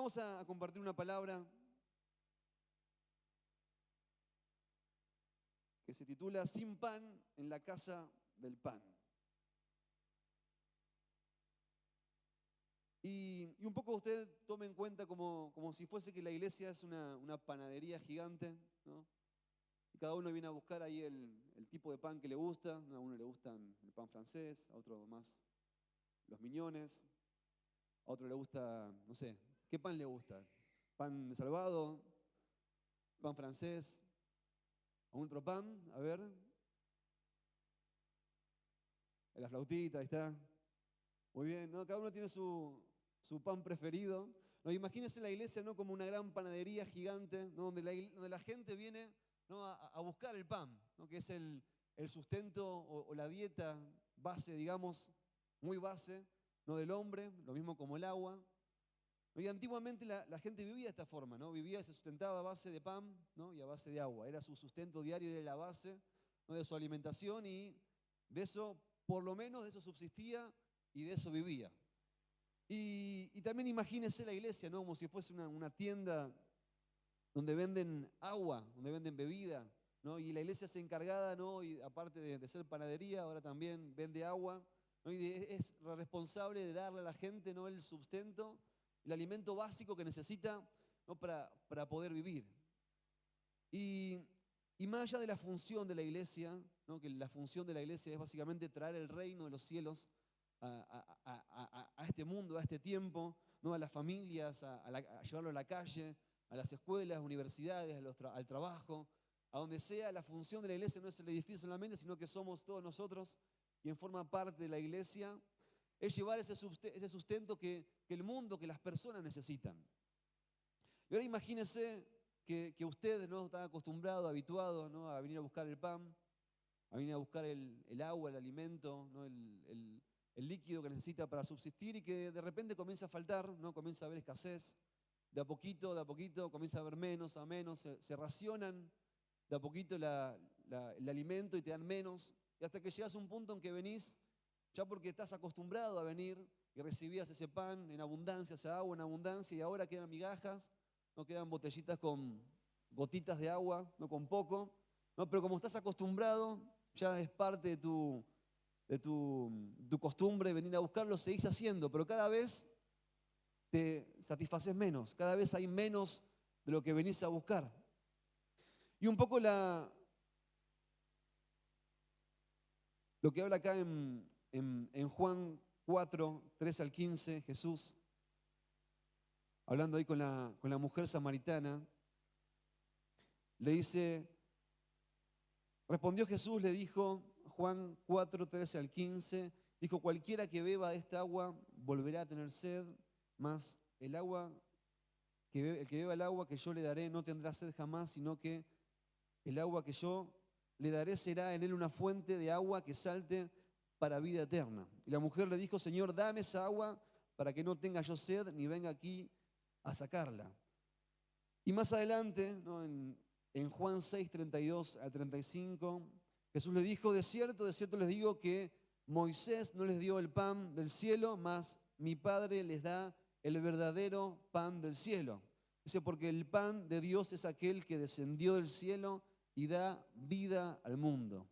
Vamos a compartir una palabra que se titula Sin pan en la casa del pan. Y un poco usted tome en cuenta como si fuese que la iglesia es una panadería gigante, ¿no? Y cada uno viene a buscar ahí el tipo de pan que le gusta. A uno le gustan el pan francés, a otro más los miñones, a otro le gusta, no sé, ¿qué pan le gusta? ¿Pan de salvado? ¿Pan francés? ¿A un otro pan? A ver. La flautita, ahí está. Muy bien, ¿no? Cada uno tiene su pan preferido. ¿No? Imagínense la iglesia, ¿no? Como una gran panadería gigante, ¿no? donde la gente viene, ¿no? a buscar el pan, ¿no? Que es el sustento o la dieta base, digamos, muy base, ¿no? del hombre, lo mismo como el agua. ¿No? Y antiguamente la gente vivía de esta forma, ¿no? Vivía y se sustentaba a base de pan, ¿no? y a base de agua. Era su sustento diario, era la base, ¿no? de su alimentación, y de eso, por lo menos de eso subsistía y de eso vivía. Y también imagínese la iglesia, ¿no? Como si fuese una tienda donde venden agua, donde venden bebida, ¿no? Y la iglesia es encargada, ¿no? Y aparte de ser panadería, ahora también vende agua, ¿no? Es responsable de darle a la gente, ¿no? el sustento, el alimento básico que necesita, ¿no? para poder vivir. Y más allá de la función de la iglesia, ¿no? Que la función de la iglesia es básicamente traer el reino de los cielos a este mundo, a este tiempo, ¿no? a las familias, a llevarlo a la calle, a las escuelas, universidades, al trabajo, a donde sea. La función de la iglesia no es el edificio solamente, sino que somos todos nosotros quien forma parte de la iglesia. Es llevar ese sustento que el mundo, que las personas necesitan. Y ahora imagínese que usted no está acostumbrado, habituado, ¿no? a venir a buscar el pan, a venir a buscar el agua, el alimento, ¿no? el líquido que necesita para subsistir, y que de repente comienza a faltar, ¿no? comienza a haber escasez. De a poquito comienza a haber menos a menos, se racionan de a poquito el alimento y te dan menos. Y hasta que llegas a un punto en que venís, ya porque estás acostumbrado a venir y recibías ese pan en abundancia, esa agua en abundancia, y ahora quedan migajas, no quedan botellitas con gotitas de agua, no con poco, ¿no? Pero como estás acostumbrado, ya es parte de tu costumbre venir a buscarlo, seguís haciendo, pero cada vez te satisfaces menos, cada vez hay menos de lo que venís a buscar. Y un poco lo que habla acá en Juan 4, 13 al 15, Jesús, hablando ahí con la mujer samaritana, le dice, respondió Jesús, le dijo, Juan 4, 13 al 15, dijo, cualquiera que beba de esta agua volverá a tener sed, mas el que beba el agua que yo le daré no tendrá sed jamás, sino que el agua que yo le daré será en él una fuente de agua que salte para vida eterna. Y la mujer le dijo, Señor, dame esa agua para que no tenga yo sed ni venga aquí a sacarla. Y más adelante, ¿no? en Juan 6, 32 al 35, Jesús le dijo, de cierto les digo que Moisés no les dio el pan del cielo, mas mi Padre les da el verdadero pan del cielo. Dice, porque el pan de Dios es aquel que descendió del cielo y da vida al mundo.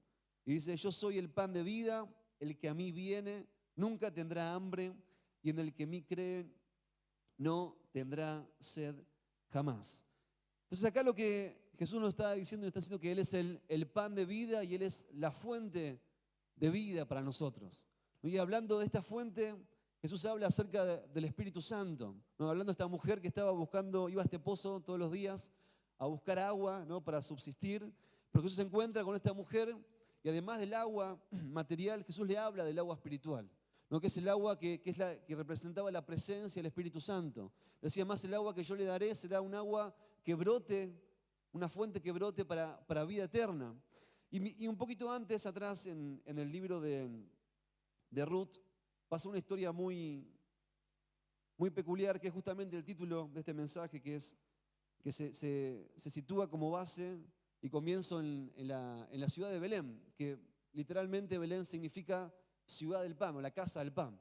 Y dice, yo soy el pan de vida, el que a mí viene nunca tendrá hambre, y en el que a mí cree no tendrá sed jamás. Entonces acá lo que Jesús nos está diciendo, está diciendo que Él es el pan de vida y Él es la fuente de vida para nosotros. Y hablando de esta fuente, Jesús habla acerca del Espíritu Santo, ¿no? Hablando de esta mujer que estaba buscando, iba a este pozo todos los días a buscar agua, ¿no? para subsistir, pero Jesús se encuentra con esta mujer y además del agua material, Jesús le habla del agua espiritual, ¿no? Que es el agua que representaba la presencia del Espíritu Santo. Decía, más el agua que yo le daré será un agua que brote, una fuente que brote para vida eterna. Y un poquito antes, atrás, en el libro de Ruth, pasa una historia muy, muy peculiar, que es justamente el título de este mensaje, que se sitúa como base y comienzo en la ciudad de Belén, que literalmente Belén significa ciudad del pan, o la casa del pan.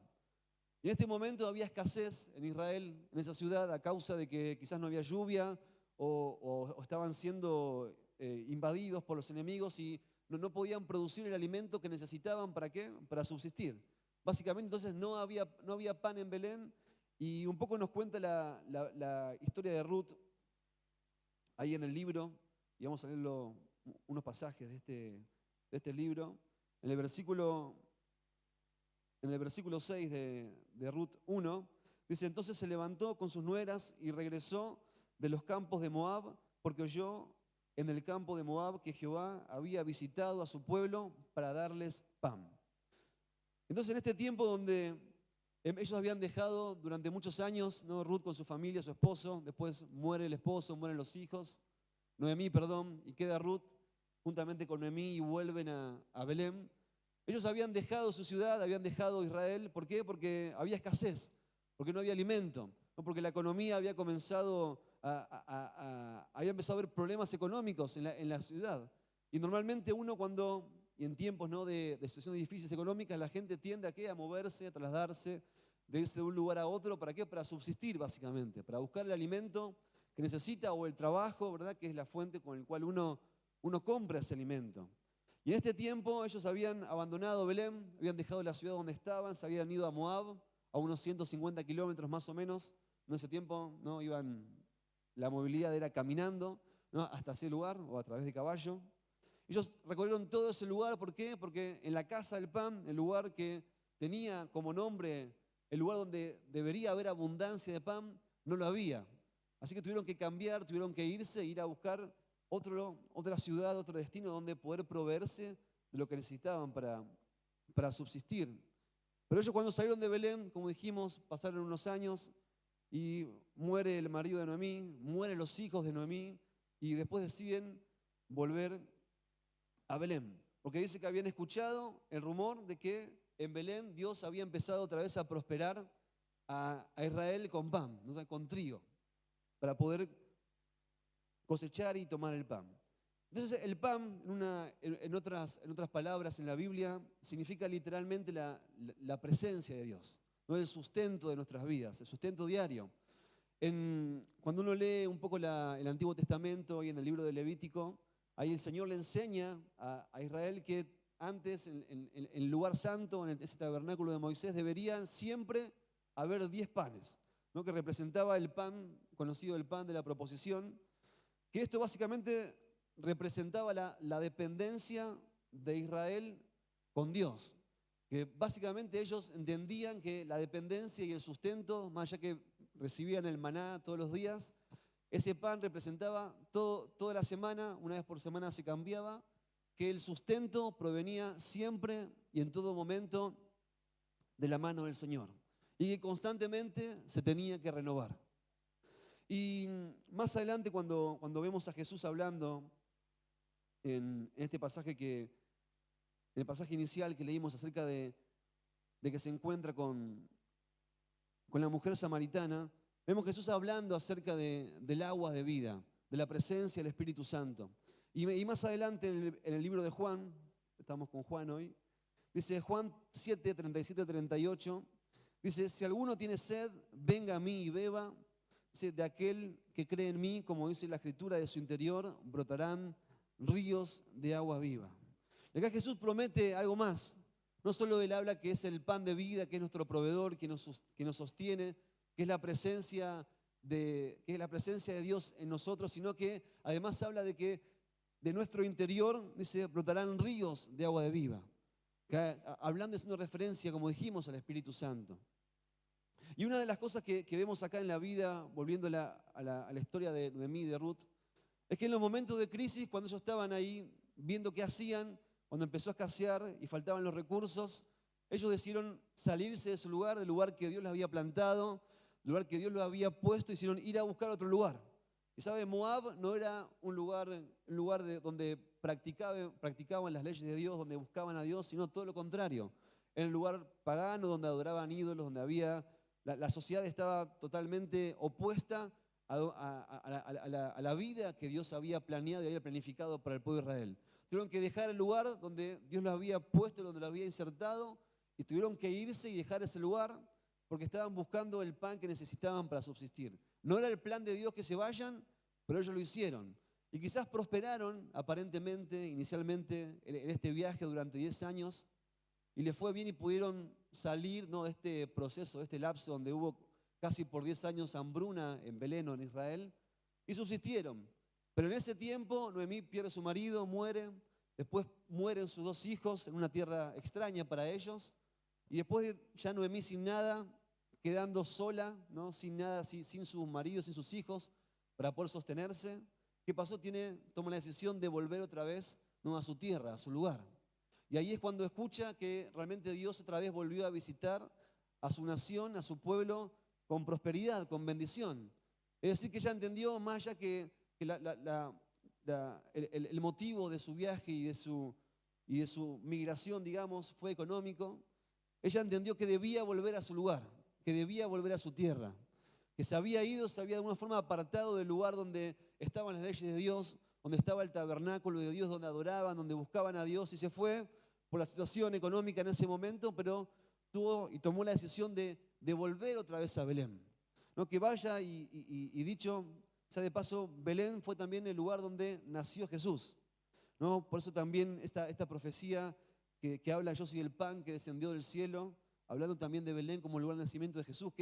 Y en este momento había escasez en Israel, en esa ciudad, a causa de que quizás no había lluvia o estaban siendo invadidos por los enemigos y no podían producir el alimento que necesitaban. ¿Para qué? Para subsistir. Básicamente entonces no había pan en Belén y un poco nos cuenta la historia de Ruth ahí en el libro, y vamos a leer unos pasajes de este libro. En el versículo En el versículo 6 de Ruth 1, dice: entonces se levantó con sus nueras y regresó de los campos de Moab, porque oyó en el campo de Moab que Jehová había visitado a su pueblo para darles pan. Entonces en este tiempo donde ellos habían dejado durante muchos años, ¿no?, Ruth con su familia, su esposo, después muere el esposo, mueren los hijos, Noemí, perdón, y queda Ruth juntamente con Noemí y vuelven a Belén. Ellos habían dejado su ciudad, habían dejado Israel. ¿Por qué? Porque había escasez, porque no había alimento, ¿no? Porque la economía había comenzado había empezado a haber problemas económicos en la ciudad. Y normalmente uno y en tiempos, ¿no?, de situaciones difíciles económicas, la gente tiende ¿a qué? A moverse, a trasladarse, de irse de un lugar a otro. ¿Para qué? Para subsistir, básicamente, para buscar el alimento que necesita o el trabajo, ¿verdad?, que es la fuente con la cual uno compra ese alimento. Y en este tiempo ellos habían abandonado Belén, habían dejado la ciudad donde estaban, se habían ido a Moab, a unos 150 kilómetros más o menos. En ese tiempo no la movilidad era caminando, ¿no?, hasta ese lugar o a través de caballo. Ellos recorrieron todo ese lugar. ¿Por qué? Porque en la casa del pan, el lugar que tenía como nombre el lugar donde debería haber abundancia de pan, no lo había. Así que tuvieron que cambiar, tuvieron que irse, ir a buscar otra ciudad, otro destino donde poder proveerse de lo que necesitaban para subsistir. Pero ellos, cuando salieron de Belén, como dijimos, pasaron unos años y muere el marido de Noemí, mueren los hijos de Noemí y después deciden volver a Belén. Porque dice que habían escuchado el rumor de que en Belén Dios había empezado otra vez a prosperar a Israel con pan, ¿no?, con trigo, para poder cosechar y tomar el pan. Entonces el pan, en otras palabras en la Biblia, significa literalmente la presencia de Dios, no el sustento de nuestras vidas, el sustento diario. Cuando uno lee un poco el Antiguo Testamento y en el libro de Levítico, ahí el Señor le enseña a Israel que antes en el lugar santo, en ese tabernáculo de Moisés, deberían siempre haber 10 panes, ¿no?, que representaba el pan, conocido el pan de la proposición, que esto básicamente representaba la dependencia de Israel con Dios. Que básicamente ellos entendían que la dependencia y el sustento, más allá que recibían el maná todos los días, ese pan representaba toda la semana, una vez por semana se cambiaba, que el sustento provenía siempre y en todo momento de la mano del Señor y que constantemente se tenía que renovar. Y más adelante, cuando vemos a Jesús hablando en este pasaje en el pasaje inicial que leímos acerca de que se encuentra con la mujer samaritana, vemos a Jesús hablando acerca del agua de vida, de la presencia del Espíritu Santo. Y más adelante en el libro de Juan, estamos con Juan hoy, dice Juan 7, 37, 38, dice: si alguno tiene sed, venga a mí y beba. Dice: de aquel que cree en mí, como dice la Escritura, de su interior brotarán ríos de agua viva. Y acá Jesús promete algo más. No solo Él habla que es el pan de vida, que es nuestro proveedor, que nos sostiene, que es la presencia de Dios en nosotros, sino que además habla de que de nuestro interior, dice, brotarán ríos de agua de vida. Hablando, es una referencia, como dijimos, al Espíritu Santo. Y una de las cosas que vemos acá en la vida, volviendo a la historia de Noemí y de Ruth, es que en los momentos de crisis, cuando ellos estaban ahí viendo qué hacían, cuando empezó a escasear y faltaban los recursos, ellos decidieron salirse de su lugar, del lugar que Dios les había plantado, del lugar que Dios los había puesto, y hicieron ir a buscar otro lugar. Y sabe, Moab no era un lugar donde practicaban las leyes de Dios, donde buscaban a Dios, sino todo lo contrario. Era un lugar pagano donde adoraban ídolos, donde la sociedad estaba totalmente opuesta a la vida que Dios había planeado y había planificado para el pueblo de Israel. Tuvieron que dejar el lugar donde Dios los había puesto, donde los había insertado, y tuvieron que irse y dejar ese lugar porque estaban buscando el pan que necesitaban para subsistir. No era el plan de Dios que se vayan, pero ellos lo hicieron. Y quizás prosperaron aparentemente, inicialmente, en este viaje durante 10 años, y les fue bien y pudieron salir, ¿no?, de este proceso, de este lapso donde hubo casi por 10 años hambruna en Belén o en Israel, y subsistieron. Pero en ese tiempo Noemí pierde su marido, muere, después mueren sus 2 hijos en una tierra extraña para ellos, y después ya Noemí sin nada, quedando sola, ¿no?, sin nada, sin su marido, sin sus hijos, para poder sostenerse. ¿Qué pasó? Toma la decisión de volver otra vez, ¿no?, a su tierra, a su lugar. Y ahí es cuando escucha que realmente Dios otra vez volvió a visitar a su nación, a su pueblo, con prosperidad, con bendición. Es decir, que ella entendió más allá que el motivo de su viaje y de su migración, digamos, fue económico. Ella entendió que debía volver a su lugar, que debía volver a su tierra, que se había ido, se había de alguna forma apartado del lugar donde estaban las leyes de Dios, donde estaba el tabernáculo de Dios, donde adoraban, donde buscaban a Dios, y se fue por la situación económica en ese momento, pero tomó la decisión de volver otra vez a Belén. ¿No? Que vaya y dicho sea de paso, Belén fue también el lugar donde nació Jesús, ¿no? Por eso también esta profecía que habla yo soy el pan que descendió del cielo, hablando también de Belén como lugar de nacimiento de Jesús,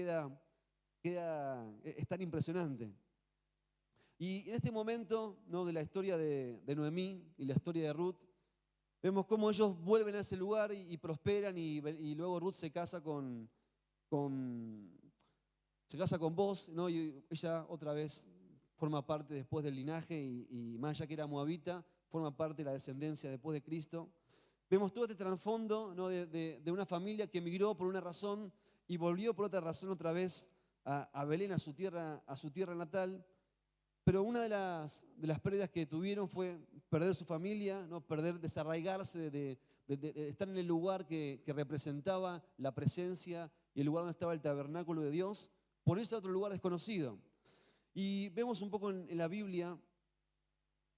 es tan impresionante. Y en este momento, ¿no?, de la historia de Noemí y la historia de Ruth, vemos cómo ellos vuelven a ese lugar y prosperan y luego Ruth se casa con Boz, ¿no? Y ella otra vez forma parte después del linaje y más allá que era moabita, forma parte de la descendencia después de Cristo. Vemos todo este trasfondo, ¿no?, de una familia que emigró por una razón y volvió por otra razón otra vez a Belén, a su tierra natal. Pero una de las pérdidas que tuvieron fue perder su familia, ¿no?, desarraigarse de estar en el lugar que representaba la presencia y el lugar donde estaba el tabernáculo de Dios, por irse a otro lugar desconocido. Y vemos un poco en la Biblia,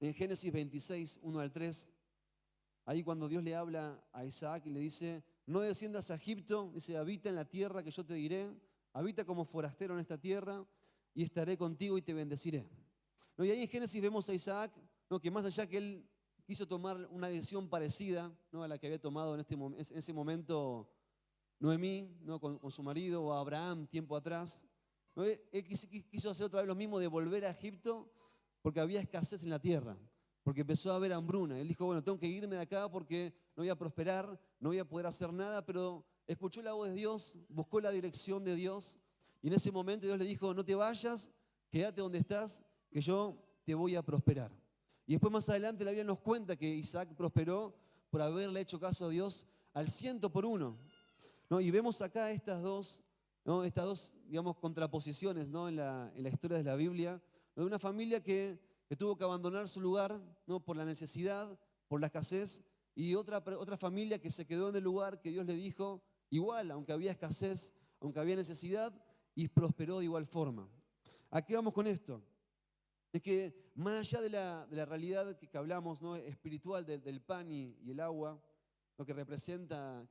en Génesis 26, 1 al 3, ahí cuando Dios le habla a Isaac y le dice, no desciendas a Egipto, dice, habita en la tierra que yo te diré, habita como forastero en esta tierra y estaré contigo y te bendeciré. ¿No? Y ahí en Génesis vemos a Isaac, ¿no?, que más allá que él quiso tomar una decisión parecida, ¿no?, a la que había tomado en ese momento Noemí, ¿no?, con su marido, o Abraham tiempo atrás, ¿no? Él quiso hacer otra vez lo mismo de volver a Egipto porque había escasez en la tierra, porque empezó a haber hambruna. Él dijo, bueno, tengo que irme de acá porque no voy a prosperar, no voy a poder hacer nada, pero escuchó la voz de Dios, buscó la dirección de Dios, y en ese momento Dios le dijo, no te vayas, quédate donde estás, que yo te voy a prosperar. Y después más adelante la Biblia nos cuenta que Isaac prosperó por haberle hecho caso a Dios al 100 por 1. ¿No? Y vemos acá estas dos, ¿no?, digamos, contraposiciones, ¿no?, en la historia de la Biblia, de una familia que tuvo que abandonar su lugar, ¿no?, por la necesidad, por la escasez, y otra familia que se quedó en el lugar que Dios le dijo, igual, aunque había escasez, aunque había necesidad, y prosperó de igual forma. ¿A qué vamos con esto? Es que más allá de la realidad que hablamos, ¿no?, espiritual del pan y el agua, lo que representan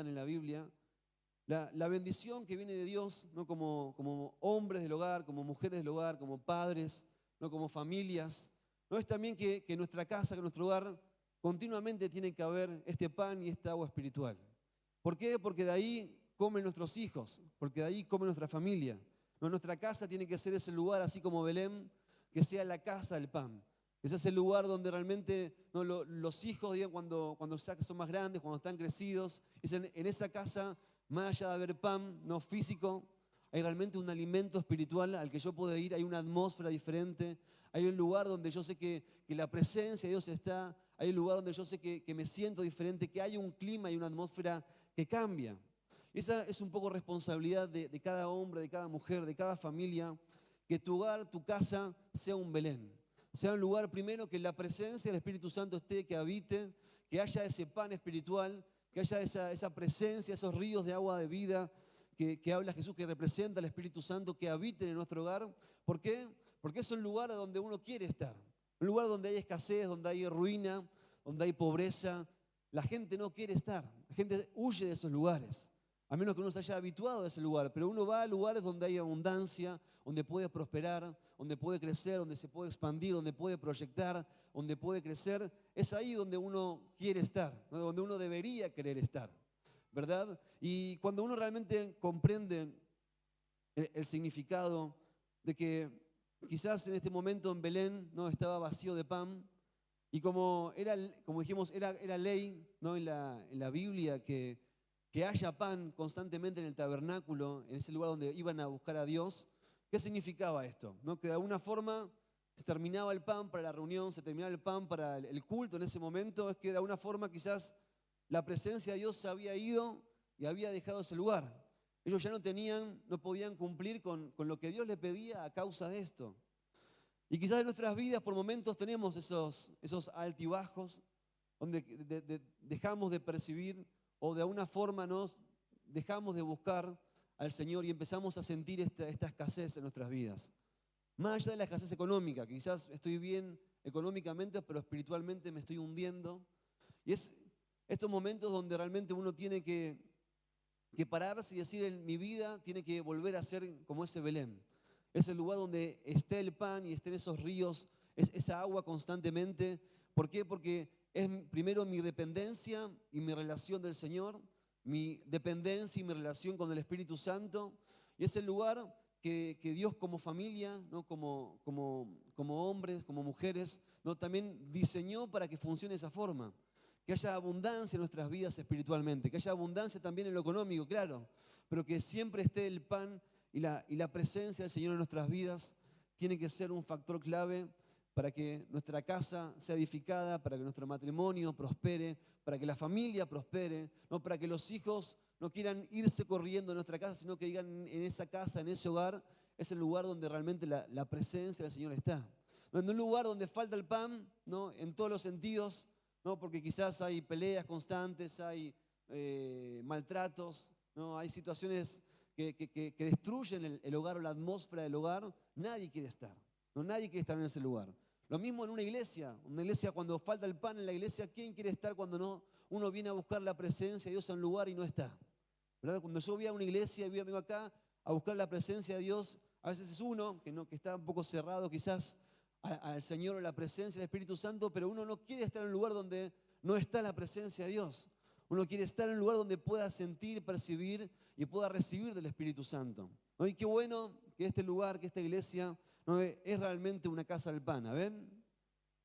en la Biblia, la bendición que viene de Dios, ¿no?, como hombres del hogar, como mujeres del hogar, como padres, ¿no?, como familias, ¿no?, es también que en nuestra casa, que en nuestro hogar, continuamente tiene que haber este pan y esta agua espiritual. ¿Por qué? Porque de ahí comen nuestros hijos, porque de ahí come nuestra familia. ¿No? Nuestra casa tiene que ser ese lugar, así como Belén, que sea la casa del pan. Ese es el lugar donde realmente, ¿no?, los hijos, digan, cuando son más grandes, cuando están crecidos, dicen, en esa casa, más allá de haber pan no físico, hay realmente un alimento espiritual al que yo puedo ir, hay una atmósfera diferente, hay un lugar donde yo sé que la presencia de Dios está, hay un lugar donde yo sé que me siento diferente, que hay un clima y una atmósfera que cambia. Esa es un poco responsabilidad de cada hombre, de cada mujer, de cada familia, que tu hogar, tu casa, sea un Belén. Sea un lugar primero que la presencia del Espíritu Santo esté, que habite, que haya ese pan espiritual, que haya esa presencia, esos ríos de agua de vida que habla Jesús, que representa el Espíritu Santo, que habiten en nuestro hogar. ¿Por qué? Porque es un lugar donde uno quiere estar. Un lugar donde hay escasez, donde hay ruina, donde hay pobreza. La gente no quiere estar. La gente huye de esos lugares. a menos que uno se haya habituado a ese lugar, pero uno va a lugares donde hay abundancia, donde puede prosperar, donde puede crecer, donde se puede expandir, donde puede proyectar, donde puede crecer. Es ahí donde uno quiere estar, ¿no? Donde uno debería querer estar, ¿verdad? Y cuando uno realmente comprende el significado de que quizás en este momento en Belén no estaba vacío de pan, y como dijimos, era ley, ¿no? En la Biblia que haya pan constantemente en el tabernáculo, en ese lugar donde iban a buscar a Dios. ¿Qué significaba esto? ¿No? Que de alguna forma se terminaba el pan para la reunión, se terminaba el pan para el culto en ese momento. Es que de alguna forma quizás la presencia de Dios se había ido y había dejado ese lugar. Ellos ya no podían cumplir con lo que Dios le pedía a causa de esto. Y quizás en nuestras vidas por momentos tenemos esos altibajos donde dejamos de percibir o de alguna forma nos dejamos de buscar al Señor y empezamos a sentir esta escasez en nuestras vidas. Más allá de la escasez económica, que quizás estoy bien económicamente, pero espiritualmente me estoy hundiendo. Y es estos momentos donde realmente uno tiene que pararse y decir, en mi vida tiene que volver a ser como ese Belén. Es el lugar donde esté el pan y estén esos ríos, esa agua constantemente. ¿Por qué? Porque es primero mi dependencia y mi relación del Señor, mi dependencia y mi relación con el Espíritu Santo. Y es el lugar que Dios como familia, ¿no? como hombres, como mujeres, ¿no? también diseñó para que funcione de esa forma. Que haya abundancia en nuestras vidas espiritualmente, que haya abundancia también en lo económico, claro, pero que siempre esté el pan y la presencia del Señor en nuestras vidas tiene que ser un factor clave para que nuestra casa sea edificada, para que nuestro matrimonio prospere, para que la familia prospere, no para que los hijos no quieran irse corriendo de nuestra casa, sino que digan en esa casa, en ese hogar, es el lugar donde realmente la presencia del Señor está. No en un lugar donde falta el pan, ¿no? En todos los sentidos, ¿no? Porque quizás hay peleas constantes, hay maltratos, ¿no? Hay situaciones que destruyen el hogar o la atmósfera del hogar. Nadie quiere estar, ¿no? Nadie quiere estar en ese lugar. Lo mismo en una iglesia cuando falta el pan en la iglesia, ¿quién quiere estar cuando no uno viene a buscar la presencia de Dios en un lugar y no está? ¿Verdad? Cuando yo voy a una iglesia y vengo acá a buscar la presencia de Dios, a veces es uno que está un poco cerrado quizás al Señor o la presencia del Espíritu Santo, pero uno no quiere estar en un lugar donde no está la presencia de Dios. Uno quiere estar en un lugar donde pueda sentir, percibir y pueda recibir del Espíritu Santo, ¿no? Y qué bueno que este lugar, que esta iglesia, ¿no? es realmente una casa del pan. ¿Amén?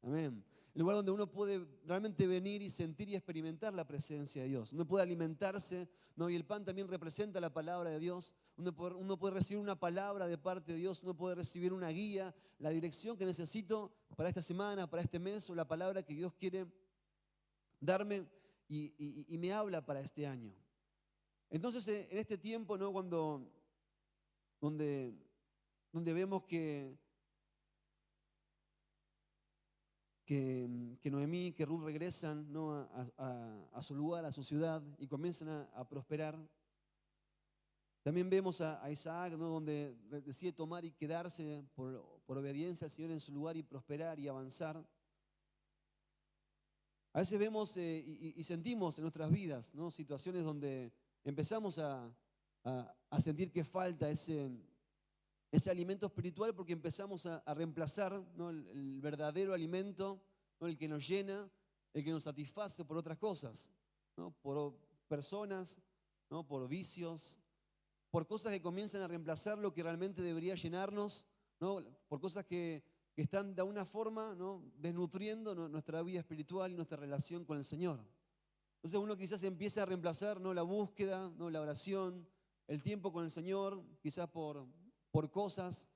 Amén. El lugar donde uno puede realmente venir y sentir y experimentar la presencia de Dios. Uno puede alimentarse, ¿no? Y el pan también representa la palabra de Dios. Uno puede recibir una palabra de parte de Dios, uno puede recibir una guía, la dirección que necesito para esta semana, para este mes, o la palabra que Dios quiere darme y me habla para este año. Entonces, en este tiempo, ¿no? Donde vemos que Noemí, que Ruth regresan, ¿no? a su lugar, a su ciudad, y comienzan a prosperar. También vemos a Isaac, ¿no? Donde decide tomar y quedarse por obediencia al Señor en su lugar y prosperar y avanzar. A veces vemos y sentimos en nuestras vidas, ¿no? Situaciones donde empezamos a sentir que falta ese alimento espiritual porque empezamos a reemplazar, ¿no? el verdadero alimento, ¿no? El que nos llena, el que nos satisface por otras cosas, ¿no? Por personas, ¿no? Por vicios, por cosas que comienzan a reemplazar lo que realmente debería llenarnos, ¿no? Por cosas que están de alguna forma, ¿no? desnutriendo nuestra vida espiritual y nuestra relación con el Señor. Entonces uno quizás empieza a reemplazar, ¿no? la búsqueda, ¿no? la oración, el tiempo con el Señor, quizás por cosas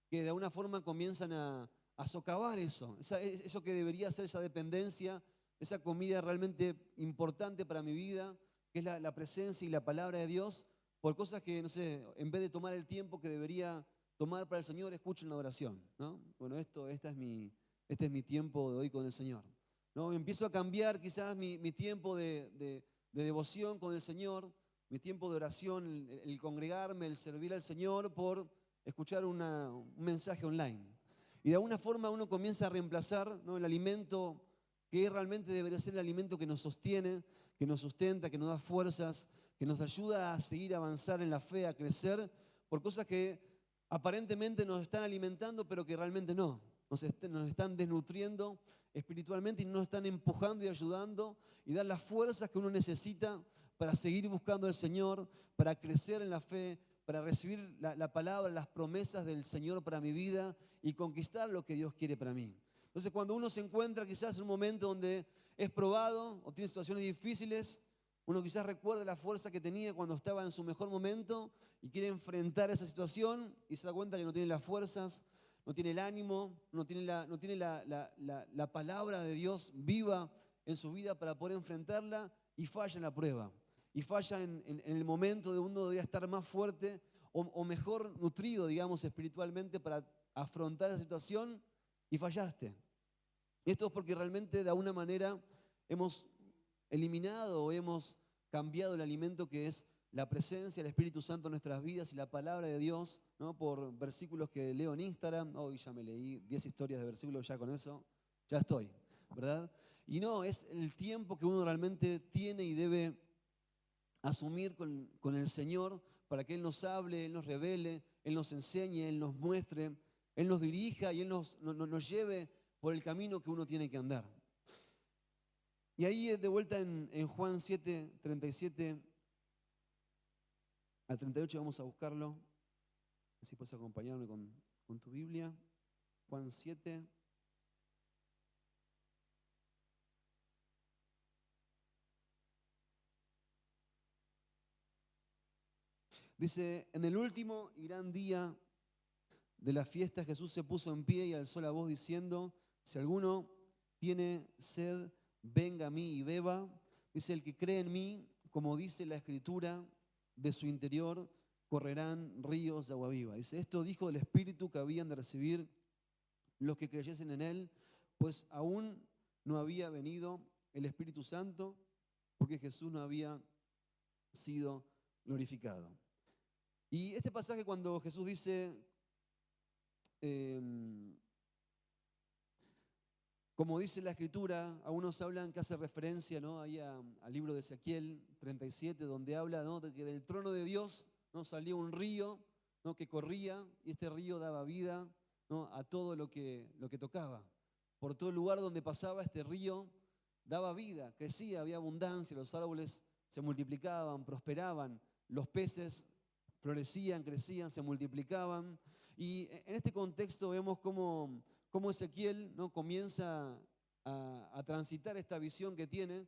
que de alguna forma comienzan a socavar eso. Eso que debería ser esa dependencia, esa comida realmente importante para mi vida, que es la presencia y la palabra de Dios, por cosas que, no sé, en vez de tomar el tiempo que debería tomar para el Señor, escucho una oración, ¿no? Bueno, este es mi tiempo de hoy con el Señor, ¿no? Empiezo a cambiar quizás mi tiempo de devoción con el Señor, mi tiempo de oración, el congregarme, el servir al Señor por escuchar un mensaje online. Y de alguna forma uno comienza a reemplazar, ¿no? el alimento que realmente debería ser el alimento que nos sostiene, que nos sustenta, que nos da fuerzas, que nos ayuda a seguir a avanzar en la fe, a crecer por cosas que aparentemente nos están alimentando, pero que realmente no. Nos están desnutriendo espiritualmente y nos están empujando y ayudando y dar las fuerzas que uno necesita para seguir buscando al Señor, para crecer en la fe, para recibir la palabra, las promesas del Señor para mi vida y conquistar lo que Dios quiere para mí. Entonces, cuando uno se encuentra quizás en un momento donde es probado o tiene situaciones difíciles, uno quizás recuerda la fuerza que tenía cuando estaba en su mejor momento y quiere enfrentar esa situación y se da cuenta que no tiene las fuerzas, no tiene el ánimo, no tiene la palabra de Dios viva en su vida para poder enfrentarla y falla en la prueba. Y falla en el momento de uno debería estar más fuerte o mejor nutrido, digamos, espiritualmente para afrontar la situación y fallaste. Esto es porque realmente de alguna manera hemos eliminado o hemos cambiado el alimento que es la presencia del Espíritu Santo en nuestras vidas y la palabra de Dios, ¿no? Por versículos que leo en Instagram. Hoy ya me leí 10 historias de versículos, ya con eso, ya estoy, ¿verdad? Y no, es el tiempo que uno realmente tiene y debe asumir con el Señor para que Él nos hable, Él nos revele, Él nos enseñe, Él nos muestre, Él nos dirija y Él nos lleve por el camino que uno tiene que andar. Y ahí de vuelta en Juan 7, 37 al 38 vamos a buscarlo. Así puedes acompañarme con tu Biblia. Juan 7. Dice, en el último y gran día de la fiesta Jesús se puso en pie y alzó la voz diciendo, si alguno tiene sed, venga a mí y beba. Dice, el que cree en mí, como dice la Escritura, de su interior correrán ríos de agua viva. Dice, esto dijo el Espíritu que habían de recibir los que creyesen en Él, pues aún no había venido el Espíritu Santo, porque Jesús no había sido glorificado. Y este pasaje cuando Jesús dice, como dice la Escritura, algunos hablan que hace referencia, ¿no? Ahí al libro de Ezequiel 37, donde habla, ¿no? De que del trono de Dios, ¿no? Salía un río, ¿no? Que corría y este río daba vida, ¿no? A todo lo que tocaba. Por todo el lugar donde pasaba este río daba vida, crecía, había abundancia, los árboles se multiplicaban, prosperaban, los peces florecían, crecían, se multiplicaban. Y en este contexto vemos cómo Ezequiel, ¿no? Comienza a transitar esta visión que tiene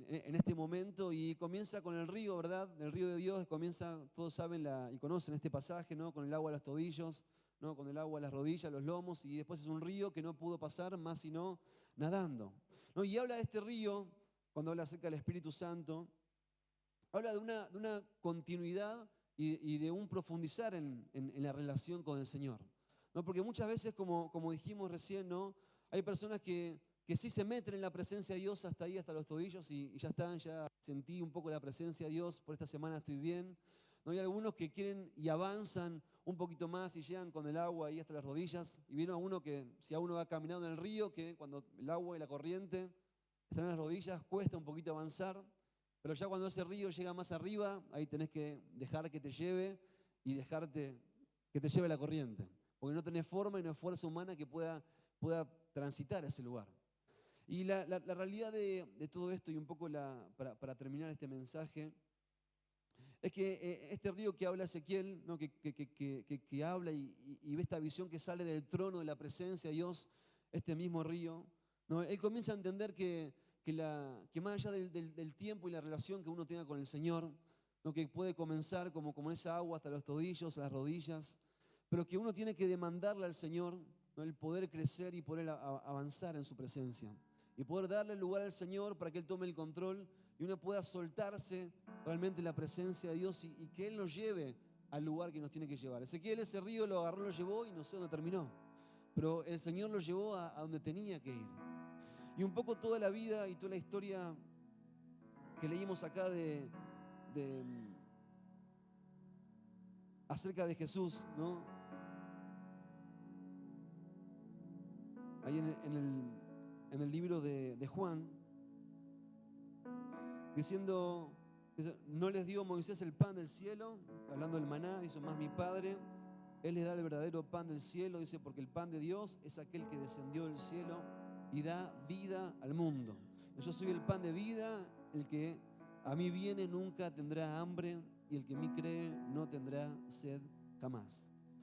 en este momento y comienza con el río, ¿verdad? El río de Dios, comienza, todos saben y conocen este pasaje, ¿no? Con el agua a los tobillos, ¿no? Con el agua a las rodillas, los lomos, y después es un río que no pudo pasar más sino nadando, ¿no? Y habla de este río, cuando habla acerca del Espíritu Santo, habla de una continuidad y de un profundizar en la relación con el Señor, ¿no? Porque muchas veces, como dijimos recién, ¿no? Hay personas que sí se meten en la presencia de Dios hasta ahí, hasta los tobillos, y ya están, ya sentí un poco la presencia de Dios, por esta semana estoy bien. ¿No? Hay algunos que quieren y avanzan un poquito más y llegan con el agua ahí hasta las rodillas, y viene a uno que, si a uno va caminando en el río, que cuando el agua y la corriente están en las rodillas, cuesta un poquito avanzar. Pero ya cuando ese río llega más arriba, ahí tenés que dejar que te lleve y dejarte que te lleve la corriente. Porque no tenés forma y no es fuerza humana que pueda transitar ese lugar. Y la realidad de todo esto, y un poco para terminar este mensaje, es que este río que habla Ezequiel, ¿no? que habla y ve esta visión que sale del trono de la presencia de Dios, este mismo río, ¿no? Él comienza a entender que más allá del tiempo y la relación que uno tenga con el Señor, ¿no? Que puede comenzar como esa agua hasta los tobillos, las rodillas, pero que uno tiene que demandarle al Señor, ¿no? El poder crecer y poder avanzar en su presencia. Y poder darle lugar al Señor para que Él tome el control y uno pueda soltarse realmente en la presencia de Dios y que Él nos lleve al lugar que nos tiene que llevar. Ezequiel ese río lo agarró, lo llevó y no sé dónde terminó. Pero el Señor lo llevó a donde tenía que ir. Y un poco toda la vida y toda la historia que leímos acá acerca de Jesús, ¿no? Ahí en el libro de Juan, diciendo Dice, no les dio Moisés el pan del cielo, hablando del maná, dice, más mi Padre, Él les da el verdadero pan del cielo, dice, porque el pan de Dios es aquel que descendió del cielo y da vida al mundo. Yo soy el pan de vida, el que a mí viene nunca tendrá hambre, y el que en mí cree no tendrá sed jamás.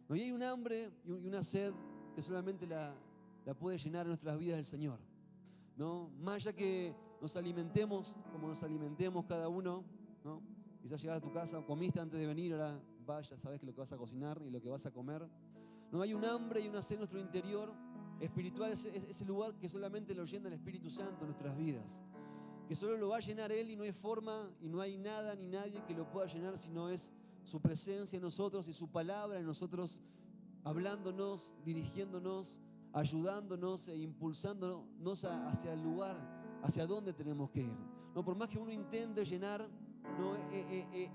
¿No? Y hay un hambre y una sed que solamente la puede llenar en nuestras vidas el Señor, ¿no? Más allá que nos alimentemos como nos alimentemos cada uno, ¿no? Quizás llegas a tu casa, comiste antes de venir, ahora vas, ya sabes lo que vas a cocinar y lo que vas a comer. No, hay un hambre y una sed en nuestro interior espiritual, ese lugar que solamente lo llena el Espíritu Santo en nuestras vidas, que solo lo va a llenar Él, y no hay forma y no hay nada ni nadie que lo pueda llenar si no es su presencia en nosotros y su palabra en nosotros, hablándonos, dirigiéndonos, ayudándonos e impulsándonos hacia el lugar, hacia donde tenemos que ir. No, por más que uno intente llenar, ¿no?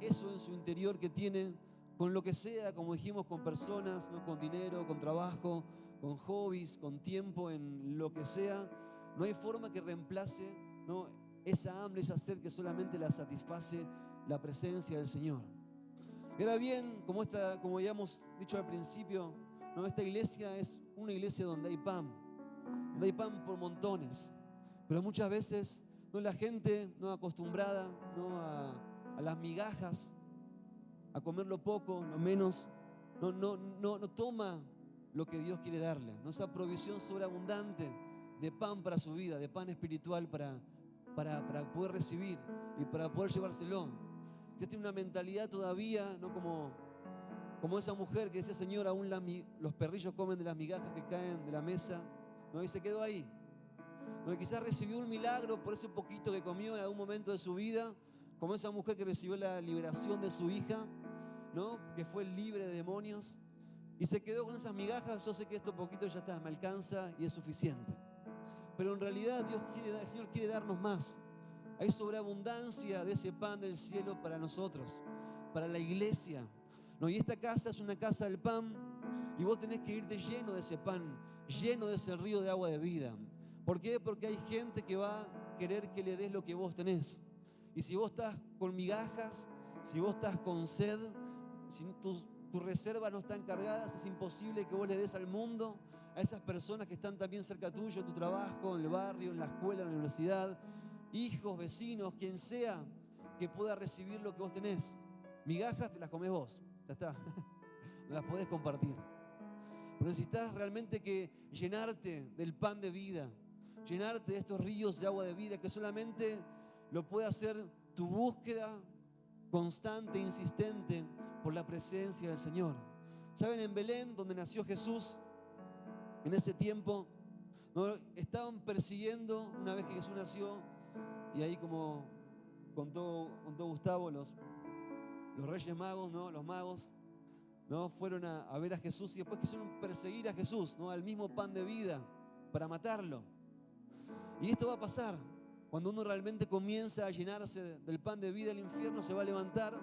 Eso en su interior que tiene, con lo que sea, como dijimos, con personas, ¿no? Con dinero, con trabajo, con hobbies, con tiempo, en lo que sea, no hay forma que reemplace, ¿no? Esa hambre, esa sed que solamente la satisface la presencia del Señor. Era bien, como ya hemos dicho al principio, ¿no? Esta iglesia es una iglesia donde hay pan por montones, pero muchas veces, ¿no? La gente no acostumbrada, ¿no? a las migajas, a comer lo poco, lo menos, no toma lo que Dios quiere darle, ¿no? Esa provisión sobreabundante de pan para su vida, de pan espiritual para poder recibir y para poder llevárselo. Usted tiene una mentalidad todavía, ¿no? Como esa mujer que decía, Señor, aún los perrillos comen de las migajas que caen de la mesa, ¿no? Y se quedó ahí, ¿no? Y quizás recibió un milagro por ese poquito que comió en algún momento de su vida, como esa mujer que recibió la liberación de su hija, ¿no? Que fue libre de demonios, y se quedó con esas migajas. Yo sé que esto poquito ya está, me alcanza y es suficiente. Pero en realidad el Señor quiere darnos más. Hay sobreabundancia de ese pan del cielo para nosotros, para la iglesia, ¿no? Y esta casa es una casa del pan, y vos tenés que irte lleno de ese pan, lleno de ese río de agua de vida. ¿Por qué? Porque hay gente que va a querer que le des lo que vos tenés. Y si vos estás con migajas, si vos estás con sed, si tus reservas no están cargadas, es imposible que vos le des al mundo, a esas personas que están también cerca tuyo, en tu trabajo, en el barrio, en la escuela, en la universidad, hijos, vecinos, quien sea que pueda recibir lo que vos tenés. Migajas te las comés vos, ya está, no las podés compartir. Pero necesitas realmente que llenarte del pan de vida, llenarte de estos ríos de agua de vida, que solamente lo puede hacer tu búsqueda constante, insistente por la presencia del Señor. ¿Saben? En Belén, donde nació Jesús, en ese tiempo, ¿no? Estaban persiguiendo, una vez que Jesús nació, y ahí, como contó Gustavo, los reyes magos, ¿no? Los magos, ¿no? Fueron a ver a Jesús, y después quisieron perseguir a Jesús, ¿no? Al mismo pan de vida, para matarlo. Y esto va a pasar. Cuando uno realmente comienza a llenarse del pan de vida, el infierno se va a levantar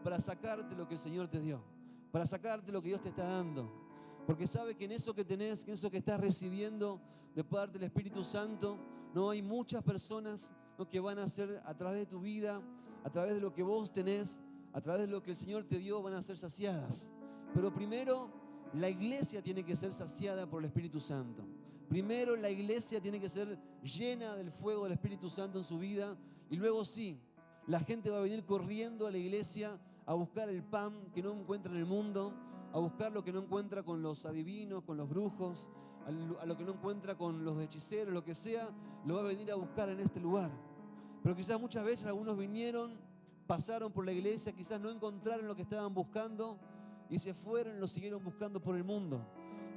para sacarte lo que el Señor te dio, para sacarte lo que Dios te está dando. Porque sabe que en eso que tenés, que en eso que estás recibiendo de parte del Espíritu Santo, no hay muchas personas, ¿no? Que van a ser, a través de tu vida, a través de lo que vos tenés, a través de lo que el Señor te dio, van a ser saciadas. Pero primero, la iglesia tiene que ser saciada por el Espíritu Santo. Primero, la iglesia tiene que ser llena del fuego del Espíritu Santo en su vida, y luego sí, la gente va a venir corriendo a la iglesia a buscar el pan que no encuentra en el mundo, a buscar lo que no encuentra con los adivinos, con los brujos, a lo que no encuentra con los hechiceros, lo que sea, lo va a venir a buscar en este lugar. Pero quizás muchas veces algunos vinieron, pasaron por la iglesia, quizás no encontraron lo que estaban buscando y se fueron y lo siguieron buscando por el mundo.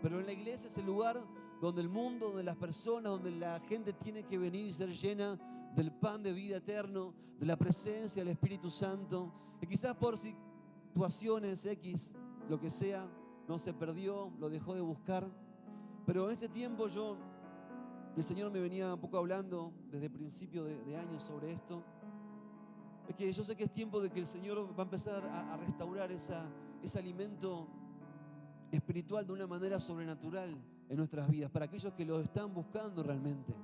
Pero en la iglesia es el lugar donde el mundo, donde las personas, donde la gente tiene que venir y ser llena del pan de vida eterno, de la presencia del Espíritu Santo, que quizás por situaciones X, lo que sea, no se perdió, lo dejó de buscar. Pero en este tiempo el Señor me venía un poco hablando desde el principio de años sobre esto. Es que yo sé que es tiempo de que el Señor va a empezar a restaurar ese alimento espiritual de una manera sobrenatural en nuestras vidas, para aquellos que lo están buscando realmente,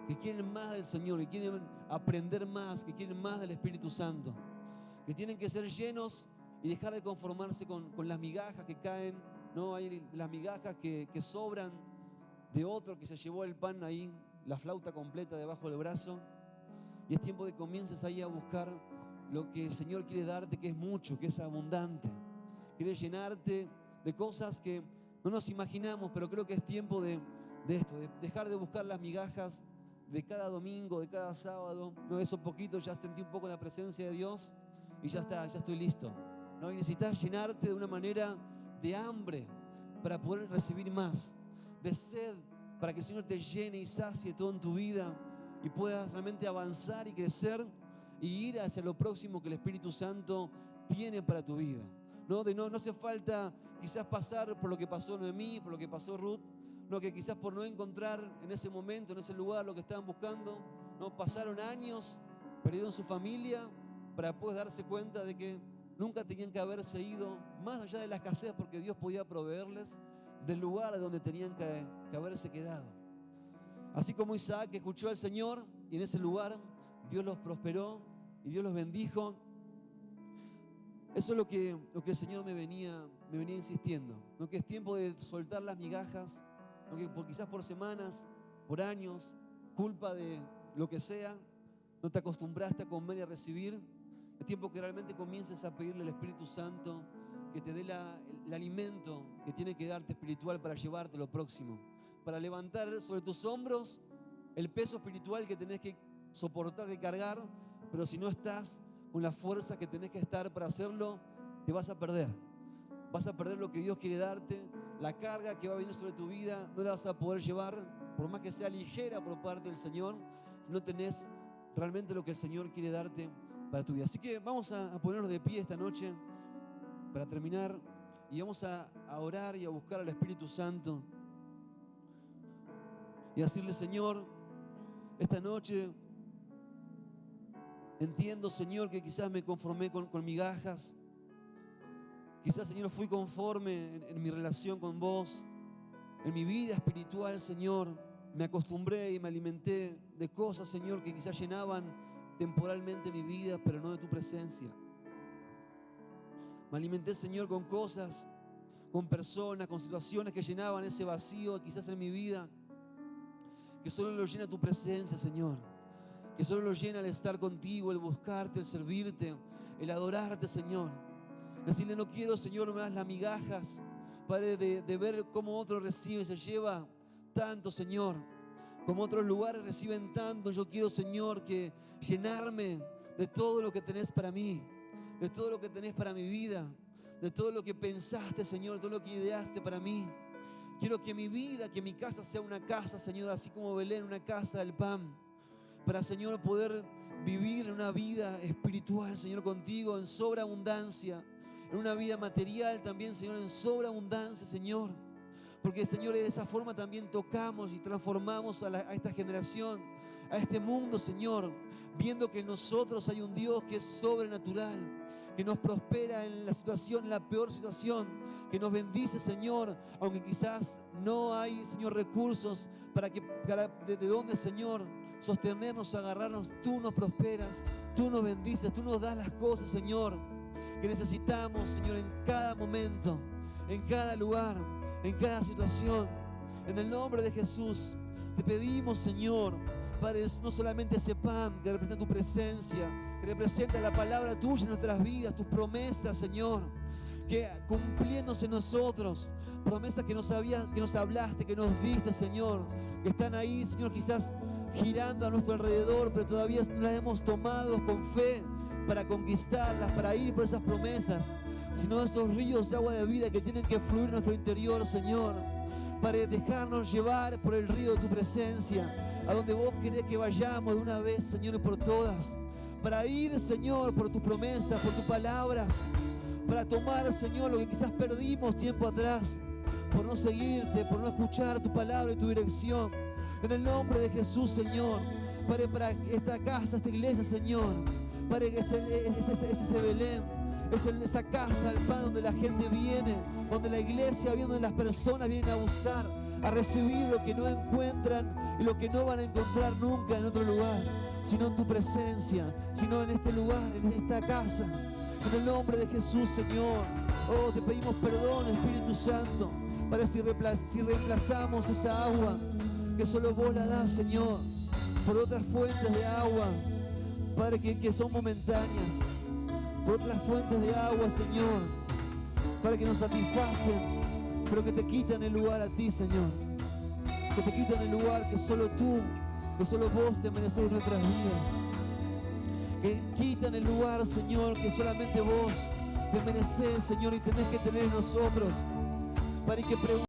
que quieren más del Señor, que quieren aprender más, que quieren más del Espíritu Santo. que tienen que ser llenos y dejar de conformarse con las migajas que caen, ¿no? Hay las migajas que sobran de otro que se llevó el pan ahí, la flauta completa debajo del brazo. Y es tiempo de que comiences ahí a buscar lo que el Señor quiere darte, que es mucho, que es abundante. Quiere llenarte de cosas que no nos imaginamos, pero creo que es tiempo de esto, de dejar de buscar las migajas de cada domingo, de cada sábado. No, eso poquito, ya sentí un poco la presencia de Dios y ya está, ya estoy listo. ¿No? Y necesitas llenarte de una manera de hambre para poder recibir más, de sed para que el Señor te llene y sacie todo en tu vida y puedas realmente avanzar y crecer y ir hacia lo próximo que el Espíritu Santo tiene para tu vida. No hace falta quizás pasar por lo que pasó Noemí, por lo que pasó Ruth, no, que quizás por no encontrar en ese momento, en ese lugar lo que estaban buscando, no pasaron años perdidos en su familia para después darse cuenta de que nunca tenían que haberse ido más allá de la escasez, porque Dios podía proveerles del lugar de donde tenían que haberse quedado. Así como Isaac escuchó al Señor y en ese lugar Dios los prosperó y Dios los bendijo. Eso es lo que el Señor me venía insistiendo, ¿no? Que es tiempo de soltar las migajas, ¿no? Que quizás por semanas, por años, culpa de lo que sea, no te acostumbraste a comer y a recibir. Es tiempo que realmente comiences a pedirle al Espíritu Santo que te dé el alimento que tiene que darte espiritual para llevarte lo próximo, para levantar sobre tus hombros el peso espiritual que tenés que soportar y cargar, pero si no estás con la fuerza que tenés que estar para hacerlo, te vas a perder. Vas a perder lo que Dios quiere darte, la carga que va a venir sobre tu vida, no la vas a poder llevar, por más que sea ligera por parte del Señor, si no tenés realmente lo que el Señor quiere darte para tu vida. Así que vamos a ponernos de pie esta noche para terminar y vamos a orar y a buscar al Espíritu Santo y a decirle: Señor, esta noche entiendo, Señor, que quizás me conformé con migajas. Quizás, Señor, fui conforme en mi relación con vos, en mi vida espiritual, Señor. Me acostumbré y me alimenté de cosas, Señor, que quizás llenaban temporalmente mi vida, pero no de tu presencia. Me alimenté, Señor, con cosas, con personas, con situaciones que llenaban ese vacío quizás en mi vida, que solo lo llena tu presencia, Señor. Que solo lo llena el estar contigo, el buscarte, el servirte, el adorarte, Señor. Decirle: no quiero, Señor, más las migajas, Padre, de ver cómo otro recibe, se lleva tanto, Señor, como otros lugares reciben tanto. Yo quiero, Señor, que llenarme de todo lo que tenés para mí, de todo lo que tenés para mi vida, de todo lo que pensaste, Señor, todo lo que ideaste para mí. Quiero que mi vida, que mi casa sea una casa, Señor, así como Belén, una casa del pan, para, Señor, poder vivir una vida espiritual, Señor, contigo en sobreabundancia, en una vida material también, Señor, en sobreabundancia, Señor. Porque, Señor, de esa forma también tocamos y transformamos a esta generación, a este mundo, Señor, viendo que en nosotros hay un Dios que es sobrenatural, que nos prospera en la situación, en la peor situación, que nos bendice, Señor, aunque quizás no hay, Señor, recursos de dónde, Señor, sostenernos, agarrarnos. Tú nos prosperas, tú nos bendices, tú nos das las cosas, Señor, que necesitamos, Señor, en cada momento, en cada lugar, en cada situación. En el nombre de Jesús te pedimos, Señor, Padre, no solamente ese pan que representa tu presencia, que representa la palabra tuya en nuestras vidas, tus promesas, Señor, que cumpliéndose en nosotros, promesas que nos hablaste, que nos diste, Señor, que están ahí, Señor, quizás girando a nuestro alrededor, pero todavía no las hemos tomado con fe para conquistarlas, para ir por esas promesas, sino esos ríos de agua de vida que tienen que fluir en nuestro interior, Señor, para dejarnos llevar por el río de tu presencia, a donde vos querés que vayamos de una vez, Señor, y por todas, para ir, Señor, por tus promesas, por tus palabras, para tomar, Señor, lo que quizás perdimos tiempo atrás, por no seguirte, por no escuchar tu palabra y tu dirección. En el nombre de Jesús, Señor, Padre, para esta casa, esta iglesia, Señor, Padre, que es ese Belén, es esa casa, el pan donde la gente viene, donde la iglesia viene, donde las personas vienen a buscar, a recibir lo que no encuentran y lo que no van a encontrar nunca en otro lugar. sino en tu presencia, sino en este lugar, en esta casa. En el nombre de Jesús, Señor. Oh, te pedimos perdón, Espíritu Santo, para si reemplazamos esa agua que solo vos la das, Señor, por otras fuentes de agua, Padre, que son momentáneas, por otras fuentes de agua, Señor, Padre, que nos satisfacen, pero que te quitan el lugar a ti, Señor, que te quitan el lugar que solo tú, que solo vos te mereces en nuestras vidas, que quitan el lugar, Señor, que solamente vos te mereces, Señor, y tenés que tener en nosotros. Padre, que